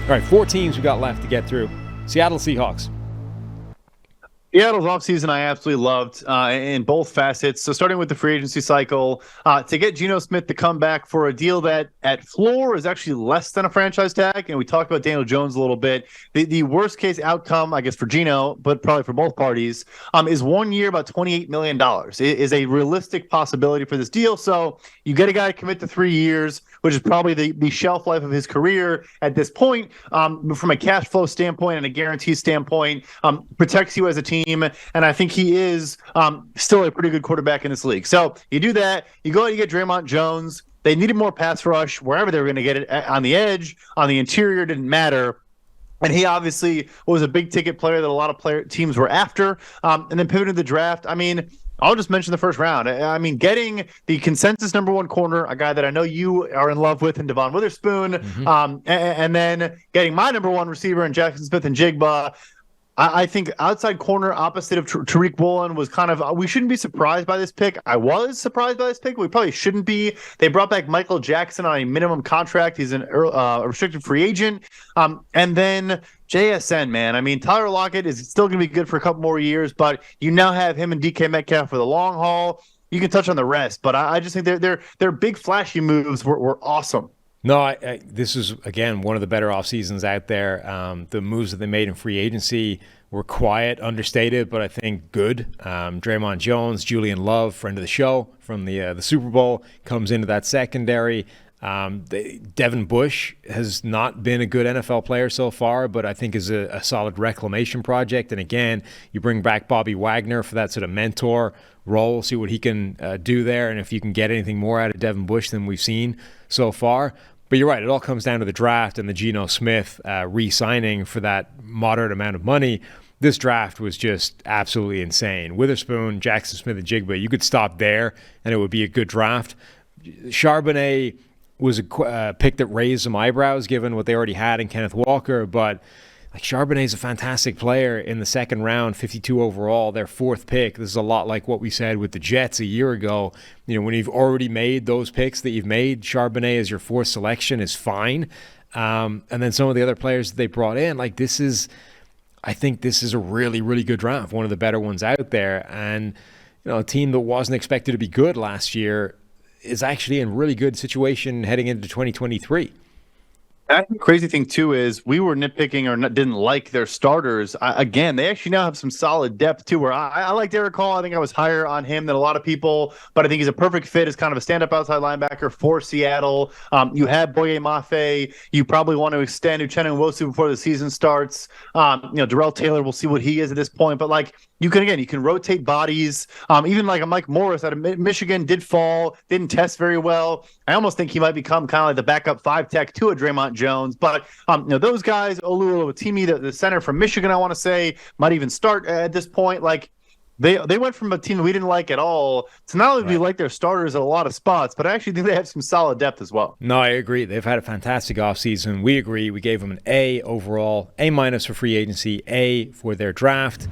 All right, 4 teams we got left to get through. Seattle Seahawks. Seattle's offseason I absolutely loved in both facets. So starting with the free agency cycle, to get Geno Smith to come back for a deal that at floor is actually less than a franchise tag. And we talked about Daniel Jones a little bit. The worst case outcome, I guess, for Geno, but probably for both parties, is 1 year, about $28 million. It is a realistic possibility for this deal. So you get a guy to commit to 3 years, which is probably the shelf life of his career at this point, from a cash flow standpoint and a guarantee standpoint, protects you as a team. And I think he is still a pretty good quarterback in this league. So you do that. You go out, you get Draymond Jones. They needed more pass rush wherever they were going to get it, on the edge, on the interior, didn't matter. And he obviously was a big ticket player that a lot of teams were after. And then pivoted the draft. I mean, I'll just mention the first round. I mean, getting the consensus number one corner, a guy that I know you are in love with, in Devon Witherspoon, and then getting my number one receiver in Jackson Smith-Njigba. I think outside corner opposite of Tariq Woolen was kind of, we shouldn't be surprised by this pick. I was surprised by this pick. We probably shouldn't be. They brought back Michael Jackson on a minimum contract. He's a restricted free agent. And then JSN, man. I mean, Tyler Lockett is still going to be good for a couple more years, but you now have him and DK Metcalf for the long haul. You can touch on the rest, but I just think their big flashy moves were awesome. No, this is, again, one of the better off seasons out there. The moves that they made in free agency were quiet, understated, but I think good. Draymond Jones, Julian Love, friend of the show from the Super Bowl, comes into that secondary. Devin Bush has not been a good NFL player so far, but I think is a solid reclamation project. And again, you bring back Bobby Wagner for that sort of mentor role, see what he can do there, and if you can get anything more out of Devin Bush than we've seen so far. But you're right, it all comes down to the draft and the Geno Smith re-signing for that moderate amount of money. This draft was just absolutely insane. Witherspoon, Jackson Smith-Njigba, you could stop there and it would be a good draft. Charbonnet was a pick that raised some eyebrows given what they already had in Kenneth Walker, but like Charbonnet's a fantastic player in the second round, 52 overall, their fourth pick. This is a lot like what we said with the Jets a year ago. You know, when you've already made those picks that you've made, Charbonnet as your fourth selection is fine. And then some of the other players that they brought in, like I think this is a really, really good draft, one of the better ones out there. And, you know, a team that wasn't expected to be good last year is actually in a really good situation heading into 2023. I think the crazy thing, too, is we were nitpicking or didn't like their starters. Again, they actually now have some solid depth, too, where I like Derek Hall. I think I was higher on him than a lot of people, but I think he's a perfect fit as kind of a stand-up outside linebacker for Seattle. You have Boye Mafe. You probably want to extend Uchenna Nwosu before the season starts. Darrell Taylor, we'll see what he is at this point, but like, you can rotate bodies. Even like a Mike Morris out of Michigan didn't test very well. I almost think he might become kind of like the backup 5 tech to a Draymond Jones. But those guys, Olu Oluwatimi, the center from Michigan, I want to say, might even start at this point. Like they went from a team that we didn't like at all to not only do we like their starters at a lot of spots, but I actually think they have some solid depth as well. No, I agree. They've had a fantastic offseason. We agree. We gave them an A overall, A- for free agency, A for their draft.